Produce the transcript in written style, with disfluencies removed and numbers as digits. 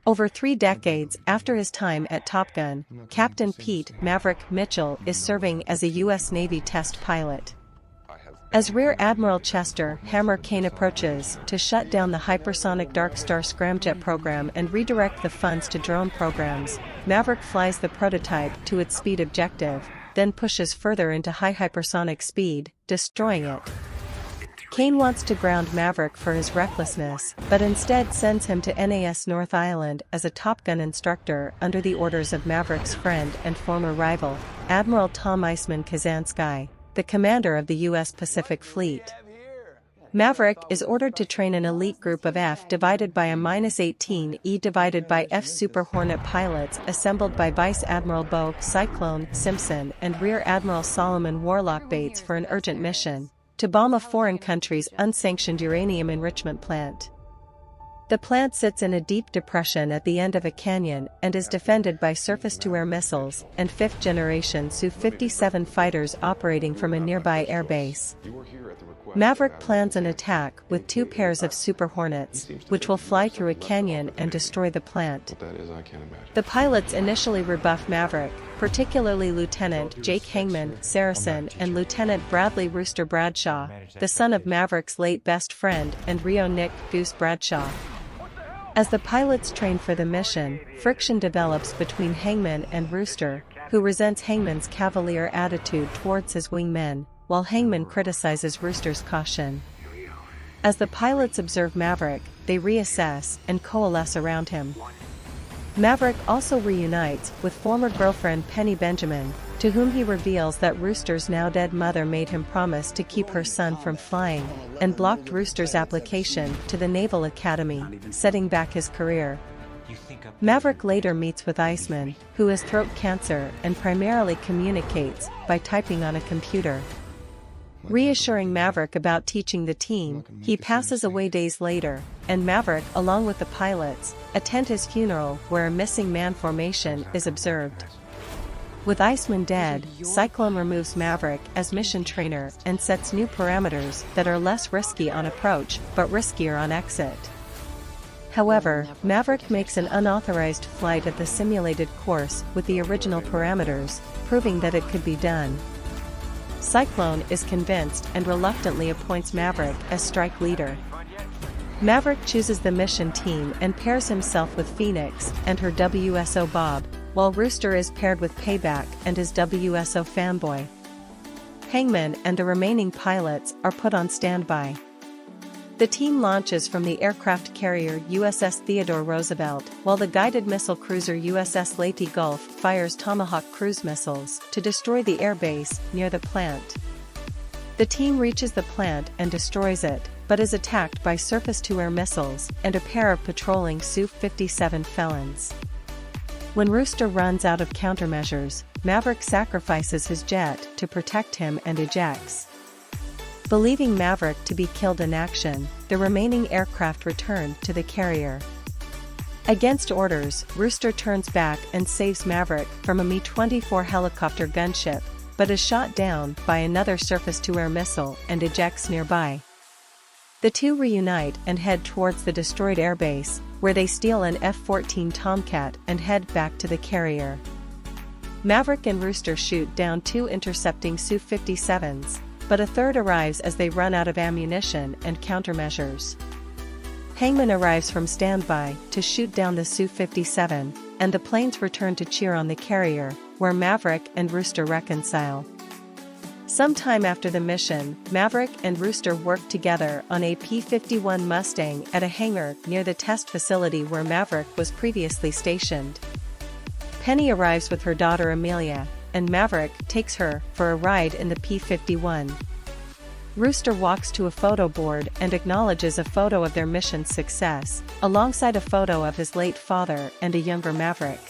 Over 3 decades after his time at Top Gun, Captain Pete "Maverick" Mitchell is serving as a U.S. Navy test pilot. As Rear Admiral Chester "Hammer" Kane approaches to shut down the hypersonic Dark Star scramjet program and redirect the funds to drone programs, Maverick flies the prototype to its speed objective, then pushes further into high hypersonic speed, destroying it. Kane wants to ground Maverick for his recklessness, but instead sends him to NAS North Island as a Top Gun instructor under the orders of Maverick's friend and former rival, Admiral Tom Iceman Kazansky, the commander of the U.S. Pacific Fleet. Maverick is ordered to train an elite group of F divided by a -18 E divided by F Super Hornet pilots assembled by Vice Admiral Bo "Cyclone" Simpson and Rear Admiral Solomon "Warlock" Bates for an urgent mission to bomb a foreign country's unsanctioned uranium enrichment plant. The plant sits in a deep depression at the end of a canyon and is defended by surface-to-air missiles and fifth-generation Su-57 fighters operating from a nearby air base. Maverick plans an attack with 2 pairs of Super Hornets, which will fly through a canyon and destroy the plant. The pilots initially rebuff Maverick, particularly Lieutenant Jake Hangman Saracen and Lieutenant Bradley "Rooster" Bradshaw, the son of Maverick's late best friend and Rio Nick "Goose" Bradshaw. As the pilots train for the mission, friction develops between Hangman and Rooster, who resents Hangman's cavalier attitude towards his wingmen, while Hangman criticizes Rooster's caution. As the pilots observe Maverick, they reassess and coalesce around him. Maverick also reunites with former girlfriend Penny Benjamin, to whom he reveals that Rooster's now-dead mother made him promise to keep her son from flying, and blocked Rooster's application to the Naval Academy, setting back his career. Maverick later meets with Iceman, who has throat cancer and primarily communicates by typing on a computer. Reassuring Maverick about teaching the team, he passes away days later, and Maverick, along with the pilots, attend his funeral where a missing man formation is observed. With Iceman dead, Cyclone removes Maverick as mission trainer and sets new parameters that are less risky on approach but riskier on exit. However, Maverick makes an unauthorized flight of the simulated course with the original parameters, proving that it could be done. Cyclone is convinced and reluctantly appoints Maverick as strike leader. Maverick chooses the mission team and pairs himself with Phoenix and her WSO Bob, while Rooster is paired with Payback and his WSO Fanboy. Hangman and the remaining pilots are put on standby. The team launches from the aircraft carrier USS Theodore Roosevelt, while the guided missile cruiser USS Leyte Gulf fires Tomahawk cruise missiles to destroy the airbase near the plant. The team reaches the plant and destroys it, but is attacked by surface-to-air missiles and a pair of patrolling Su-57 felons. When Rooster runs out of countermeasures, Maverick sacrifices his jet to protect him and ejects. Believing Maverick to be killed in action, the remaining aircraft return to the carrier. Against orders, Rooster turns back and saves Maverick from a Mi-24 helicopter gunship, but is shot down by another surface-to-air missile and ejects nearby. The two reunite and head towards the destroyed airbase, where they steal an F-14 Tomcat and head back to the carrier. Maverick and Rooster shoot down 2 intercepting Su-57s, but a third arrives as they run out of ammunition and countermeasures. Hangman arrives from standby to shoot down the Su-57, and the planes return to cheer on the carrier, where Maverick and Rooster reconcile. Sometime after the mission, Maverick and Rooster work together on a P-51 Mustang at a hangar near the test facility where Maverick was previously stationed. Penny arrives with her daughter Amelia, and Maverick takes her for a ride in the P-51. Rooster walks to a photo board and acknowledges a photo of their mission's success, alongside a photo of his late father and a younger Maverick.